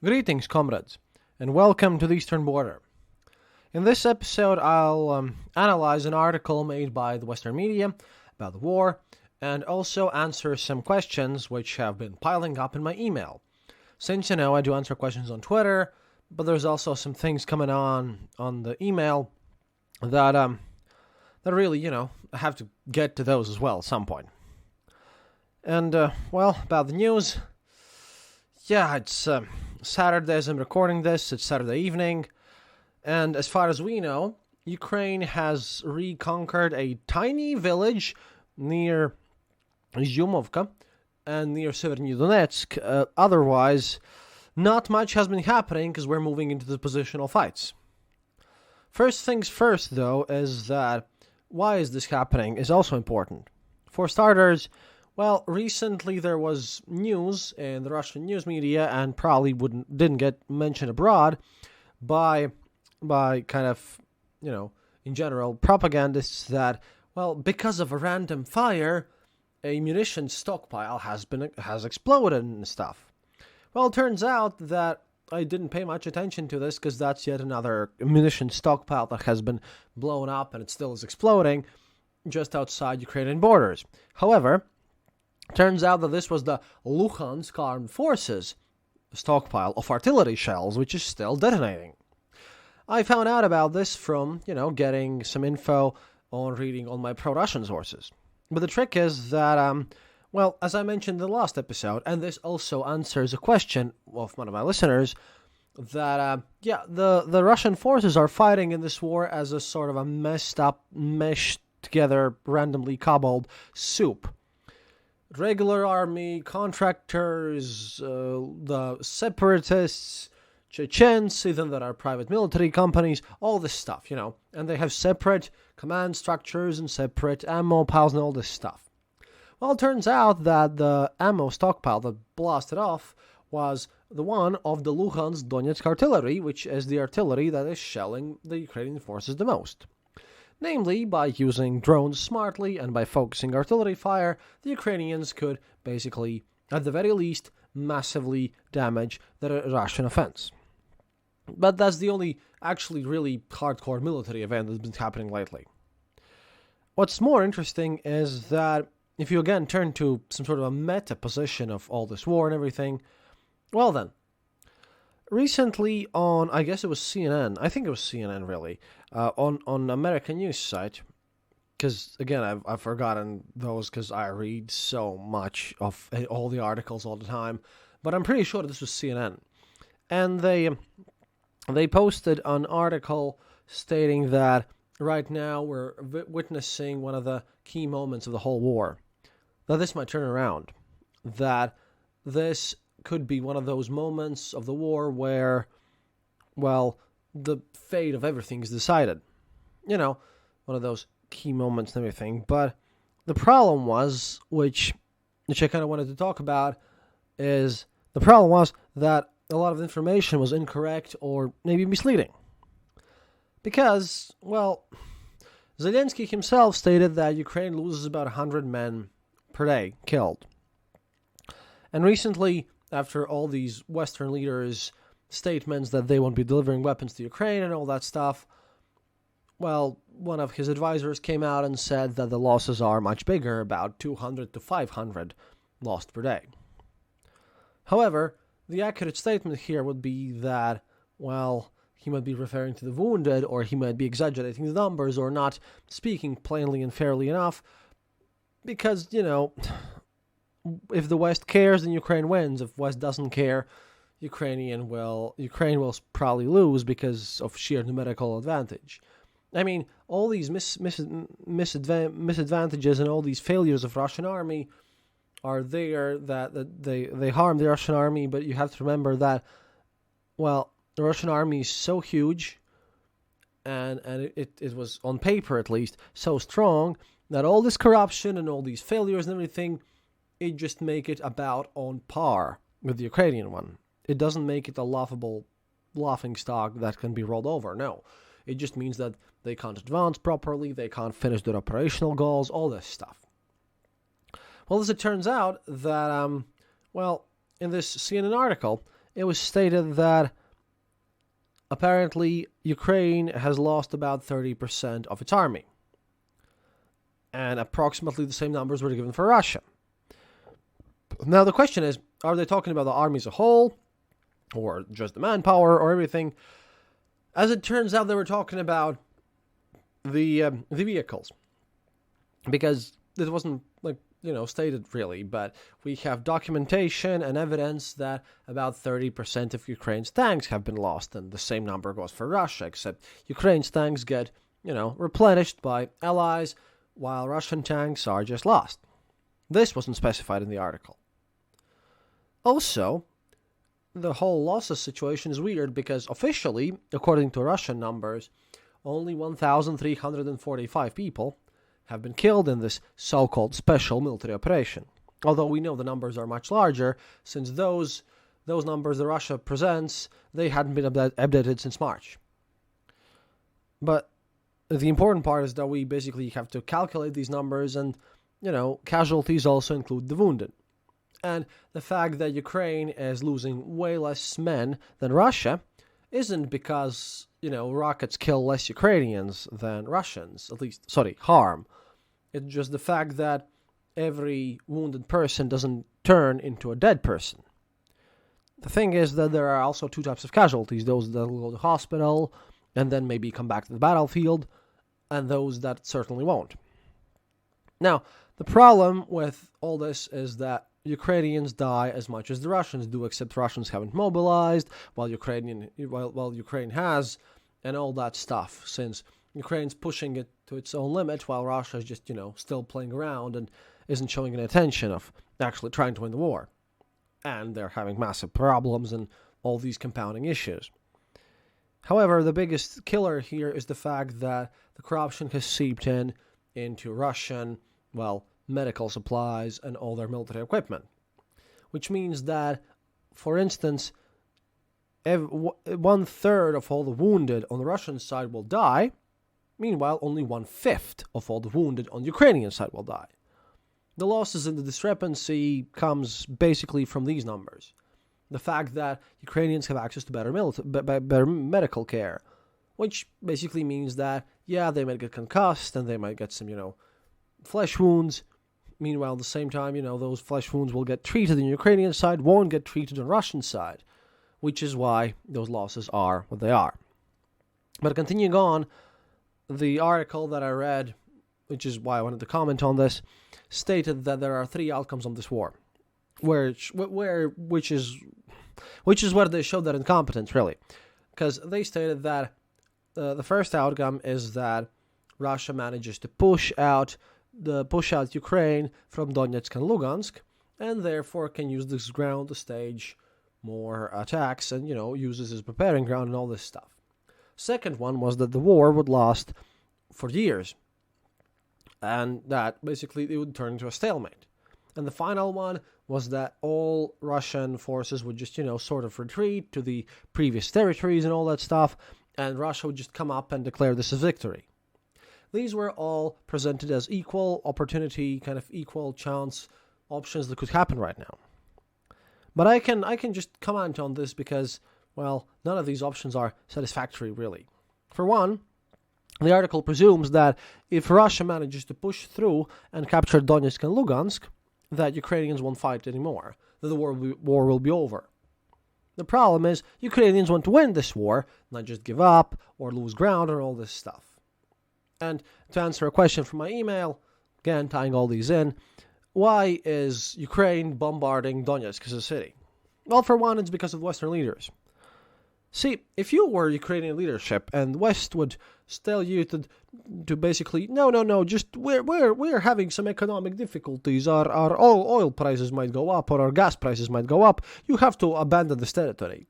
Greetings, comrades, and welcome to the Eastern Border. In this episode, I'll analyze an article made by the Western media about the war, and also answer some questions which have been piling up in my email. Since, I do answer questions on Twitter, but there's also some things coming on the email that really, I have to get to those as well at some point. And, about the news, it's Saturday as I'm recording this, it's Saturday evening, and as far as we know, Ukraine has reconquered a tiny village near Zyumovka and near Severny Donetsk. Otherwise, not much has been happening because we're moving into the positional fights. First things first, though, is that why is this happening is also important. For starters, recently there was news in the Russian news media, and probably didn't get mentioned abroad by kind of, in general, propagandists that, because of a random fire, a munition stockpile has exploded and stuff. Well, it turns out that I didn't pay much attention to this because that's yet another munition stockpile that has been blown up and it still is exploding just outside Ukrainian borders. However, turns out that this was the Luhansk Armed Forces stockpile of artillery shells, which is still detonating. I found out about this from, getting some info on reading on my pro-Russian sources. But the trick is that, as I mentioned in the last episode, and this also answers a question of one of my listeners, that, the Russian forces are fighting in this war as a sort of a meshed together, randomly cobbled soup. Regular army, contractors, the separatists, Chechens, then there are private military companies, all this stuff, and they have separate command structures and separate ammo piles and all this stuff. Well, it turns out that the ammo stockpile that blasted off was the one of the Luhansk Donetsk artillery, which is the artillery that is shelling the Ukrainian forces the most. Namely, by using drones smartly and by focusing artillery fire, the Ukrainians could basically, at the very least, massively damage the Russian offense. But that's the only actually really hardcore military event that's been happening lately. What's more interesting is that if you again turn to some sort of a meta position of all this war and everything, recently on, I guess it was CNN, I think it was CNN really, on American news site, because again, I've forgotten those because I read so much of all the articles all the time, but I'm pretty sure this was CNN. And they posted an article stating that right now we're witnessing one of the key moments of the whole war. That this might turn around. That this could be one of those moments of the war where, the fate of everything is decided. One of those key moments and everything. But the problem was, which I kind of wanted to talk about, is the problem was that a lot of information was incorrect or maybe misleading. Because, Zelensky himself stated that Ukraine loses about 100 men per day killed. And recently, after all these Western leaders' statements that they won't be delivering weapons to Ukraine and all that stuff, one of his advisors came out and said that the losses are much bigger, about 200 to 500 lost per day. However, the accurate statement here would be that, he might be referring to the wounded, or he might be exaggerating the numbers, or not speaking plainly and fairly enough, because, if the West cares, then Ukraine wins. If West doesn't care, Ukraine will probably lose because of sheer numerical advantage. I mean, all these misadvantages and all these failures of Russian army are there that they harm the Russian army, but you have to remember that, the Russian army is so huge, and it was, on paper at least, so strong, that all this corruption and all these failures and everything, it just make it about on par with the Ukrainian one. It doesn't make it a laughing stock that can be rolled over, no. It just means that they can't advance properly, they can't finish their operational goals, all this stuff. Well, as it turns out that, in this CNN article, it was stated that apparently Ukraine has lost about 30% of its army. And approximately the same numbers were given for Russia. Now the question is, are they talking about the army as a whole, or just the manpower, or everything? As it turns out, they were talking about the vehicles, because it wasn't stated really, but we have documentation and evidence that about 30% of Ukraine's tanks have been lost, and the same number goes for Russia, except Ukraine's tanks get replenished by allies, while Russian tanks are just lost. This wasn't specified in the article. Also, the whole losses situation is weird because officially, according to Russian numbers, only 1,345 people have been killed in this so-called special military operation. Although we know the numbers are much larger, since those numbers that Russia presents, they hadn't been updated since March. But the important part is that we basically have to calculate these numbers, and casualties also include the wounded. And the fact that Ukraine is losing way less men than Russia isn't because, rockets kill less Ukrainians than Russians, harm. It's just the fact that every wounded person doesn't turn into a dead person. The thing is that there are also two types of casualties: those that will go to hospital and then maybe come back to the battlefield, and those that certainly won't. Now, the problem with all this is that Ukrainians die as much as the Russians do, except Russians haven't mobilized, while Ukraine has, and all that stuff, since Ukraine's pushing it to its own limit, while Russia is just, still playing around and isn't showing any attention of actually trying to win the war. And they're having massive problems and all these compounding issues. However, the biggest killer here is the fact that the corruption has seeped into Russian, medical supplies and all their military equipment. Which means that, for instance, 1/3 of all the wounded on the Russian side will die. Meanwhile, only 1/5 of all the wounded on the Ukrainian side will die. The losses in the discrepancy comes basically from these numbers. The fact that Ukrainians have access to better medical care, which basically means that, they might get concussed and they might get some, flesh wounds. Meanwhile, at the same time, those flesh wounds will get treated on the Ukrainian side, won't get treated on the Russian side, which is why those losses are what they are. But continuing on, the article that I read, which is why I wanted to comment on this, stated that there are 3 outcomes on this war, which is where they showed their incompetence, really. Because they stated that the first outcome is that Russia manages to push out Ukraine from Donetsk and Lugansk, and therefore can use this ground to stage more attacks and, uses as preparing ground and all this stuff. Second one was that the war would last for years, and that basically it would turn into a stalemate. And the final one was that all Russian forces would just, sort of retreat to the previous territories and all that stuff, and Russia would just come up and declare this a victory. These were all presented as equal opportunity, kind of equal chance options that could happen right now. But I can just comment on this because, none of these options are satisfactory, really. For one, the article presumes that if Russia manages to push through and capture Donetsk and Lugansk, that Ukrainians won't fight anymore, that the war will be over. The problem is, Ukrainians want to win this war, not just give up or lose ground or all this stuff. And to answer a question from my email, again, tying all these in, why is Ukraine bombarding Donetsk as a city? Well, for one, it's because of Western leaders. See, if you were Ukrainian leadership and the West would tell you to basically, no, just we're having some economic difficulties, our oil prices might go up or our gas prices might go up, you have to abandon this territory.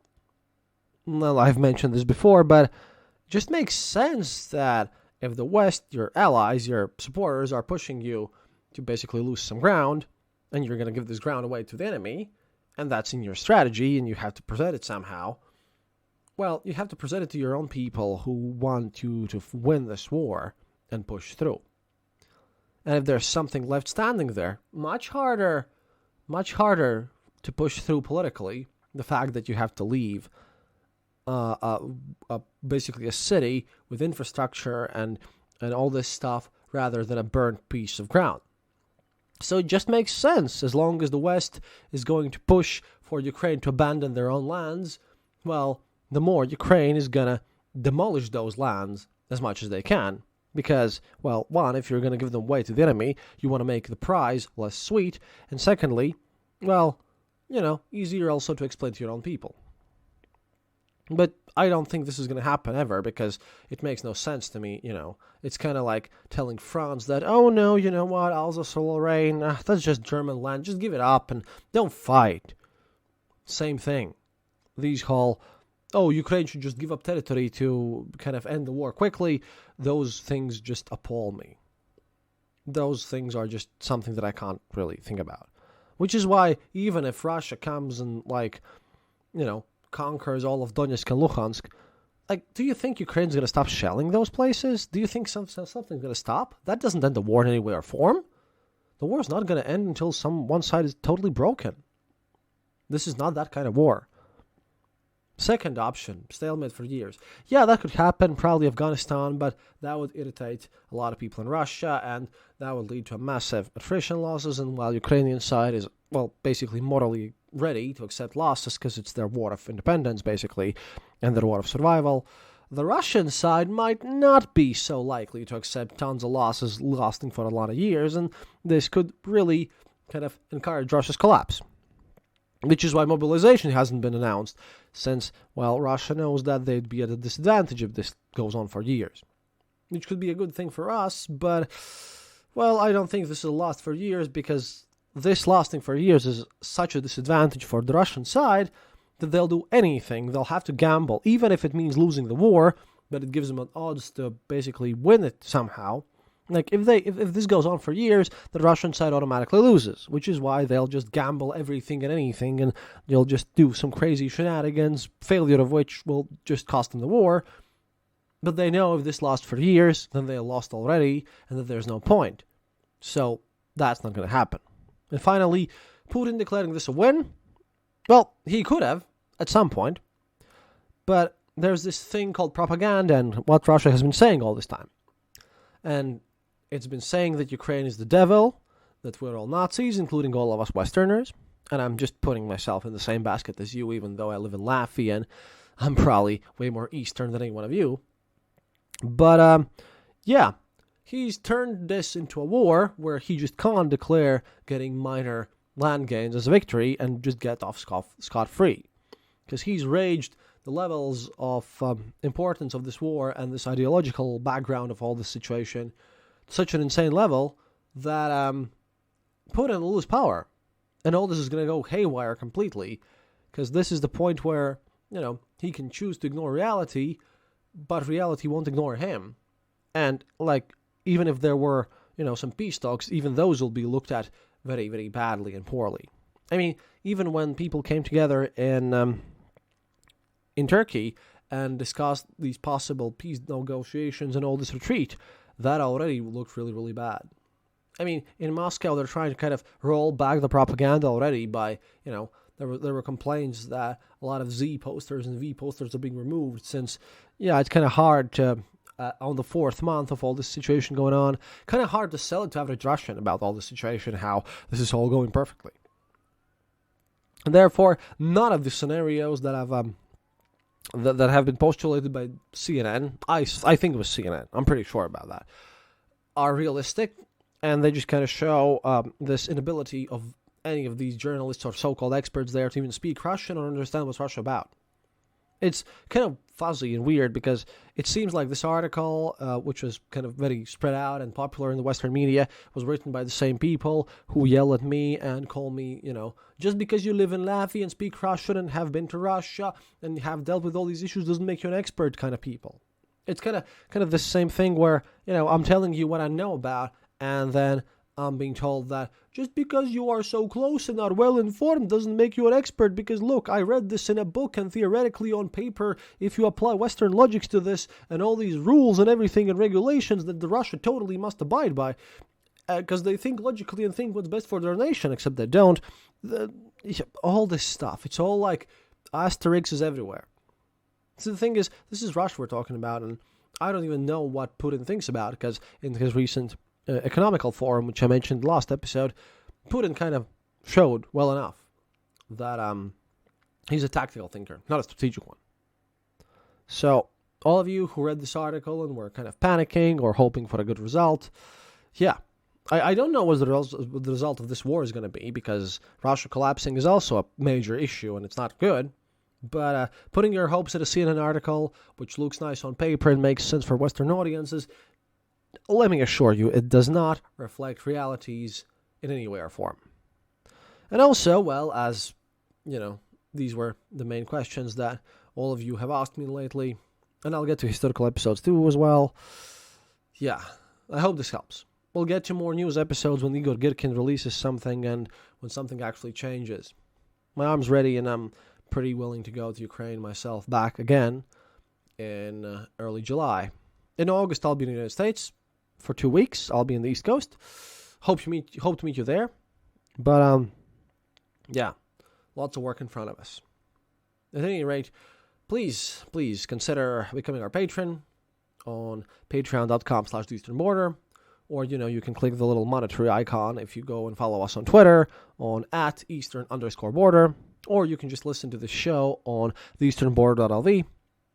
Well, I've mentioned this before, but it just makes sense that if the West, your allies, your supporters are pushing you to basically lose some ground, and you're going to give this ground away to the enemy, and that's in your strategy, and you have to present it somehow, well, you have to present it to your own people who want you to win this war and push through. And if there's something left standing there, much harder to push through politically the fact that you have to leave basically a city with infrastructure and all this stuff rather than a burnt piece of ground. So it just makes sense. As long as the West is going to push for Ukraine to abandon their own lands, well, the more Ukraine is going to demolish those lands as much as they can. Because, well, one, if you're going to give them away to the enemy, you want to make the prize less sweet. And secondly, well, easier also to explain to your own people. But I don't think this is going to happen ever, because it makes no sense to me, It's kind of like telling France that, oh no, you know what, Alsace-Lorraine, that's just German land, just give it up and don't fight. Same thing. These whole, Ukraine should just give up territory to kind of end the war quickly, those things just appall me. Those things are just something that I can't really think about. Which is why, even if Russia comes and, conquers all of Donetsk and Luhansk, do you think Ukraine's going to stop shelling those places? Do you think something's going to stop? That doesn't end the war in any way or form. The war is not going to end until one side is totally broken. This is not that kind of war. Second option, stalemate for years. Yeah, that could happen, probably Afghanistan, but that would irritate a lot of people in Russia, and that would lead to a massive attrition losses, and while Ukrainian side is, basically morally ready to accept losses because it's their war of independence, basically, and their war of survival, the Russian side might not be so likely to accept tons of losses lasting for a lot of years, and this could really kind of encourage Russia's collapse. Which is why mobilization hasn't been announced, since, Russia knows that they'd be at a disadvantage if this goes on for years. Which could be a good thing for us, but, I don't think this will last for years, because this lasting for years is such a disadvantage for the Russian side that they'll do anything. They'll have to gamble, even if it means losing the war, but it gives them an odds to basically win it somehow. If this goes on for years, the Russian side automatically loses, which is why they'll just gamble everything and anything, and they'll just do some crazy shenanigans, failure of which will just cost them the war. But they know if this lasts for years, then they lost already, and that there's no point. So that's not going to happen. And finally, Putin declaring this a win? Well, he could have, at some point. But there's this thing called propaganda and what Russia has been saying all this time. And it's been saying that Ukraine is the devil, that we're all Nazis, including all of us Westerners. And I'm just putting myself in the same basket as you, even though I live in Latvia, and I'm probably way more Eastern than any one of you. But, he's turned this into a war where he just can't declare getting minor land gains as a victory and just get off scot-free. Because he's raged the levels of importance of this war and this ideological background of all this situation to such an insane level that Putin will lose power. And all this is going to go haywire completely, because this is the point where, he can choose to ignore reality, but reality won't ignore him. And, even if there were, some peace talks, even those will be looked at very, very badly and poorly. I mean, even when people came together in Turkey and discussed these possible peace negotiations and all this retreat, that already looked really, really bad. I mean, in Moscow, they're trying to kind of roll back the propaganda already by, there were complaints that a lot of Z posters and V posters are being removed since, it's kind of hard to, on the fourth month of all this situation going on, kind of hard to sell it to average Russian about all this situation, how this is all going perfectly. And therefore, none of the scenarios that have been postulated by CNN, I think it was CNN, I'm pretty sure about that, are realistic, and they just kind of show this inability of any of these journalists or so-called experts there to even speak Russian or understand what's Russia about. It's kind of fuzzy and weird because it seems like this article, which was kind of very spread out and popular in the Western media, was written by the same people who yell at me and call me, just because you live in Latvia and speak Russian and have been to Russia and have dealt with all these issues doesn't make you an expert kind of people. It's kind of the same thing where, I'm telling you what I know about, and then I'm being told that just because you are so close and are well informed doesn't make you an expert, because look, I read this in a book, and theoretically on paper, if you apply Western logics to this and all these rules and everything and regulations that the Russia totally must abide by, because they think logically and think what's best for their nation, except they don't. All this stuff, it's all like Asterix is everywhere. So the thing is, this is Russia we're talking about, and I don't even know what Putin thinks about it, because in his recent economical forum, which I mentioned last episode, Putin kind of showed well enough that he's a tactical thinker, not a strategic one. So all of you who read this article and were kind of panicking or hoping for a good result, yeah, I don't know what the result of this war is going to be, because Russia collapsing is also a major issue and it's not good. But putting your hopes at a CNN article, which looks nice on paper and makes sense for Western audiences, let me assure you, it does not reflect realities in any way or form. And also, well, as you know, these were the main questions that all of you have asked me lately, and I'll get to historical episodes too as well. Yeah, I hope this helps. We'll get to more news episodes when Igor Girkin releases something and when something actually changes. My arm's ready and I'm pretty willing to go to Ukraine myself back again in early July. In August, I'll be in the United States for 2 weeks. I'll be in the East Coast. Hope to meet you there. But yeah, lots of work in front of us. At any rate, please consider becoming our patron on patreon.com/theeasternborder. Or, you can click the little monetary icon if you go and follow us on Twitter on @Eastern_border. Or you can just listen to the show on theeasternborder.lv.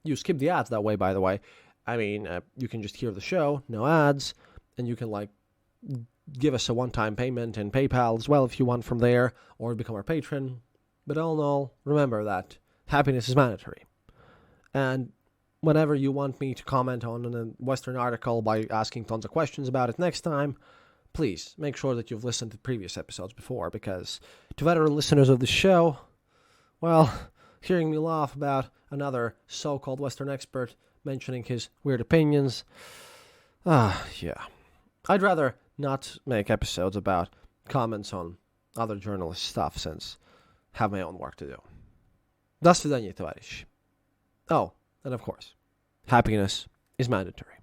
You skip the ads that way, by the way. I mean, you can just hear the show, no ads, and you can, give us a one-time payment in PayPal as well if you want from there, or become our patron. But all in all, remember that happiness is mandatory. And whenever you want me to comment on a Western article by asking tons of questions about it next time, please make sure that you've listened to previous episodes before, because to veteran listeners of the show, well, hearing me laugh about another so-called Western expert mentioning his weird opinions, yeah. I'd rather not make episodes about comments on other journalist stuff, since I have my own work to do. До свидания, товарищи. Oh, and of course, happiness is mandatory.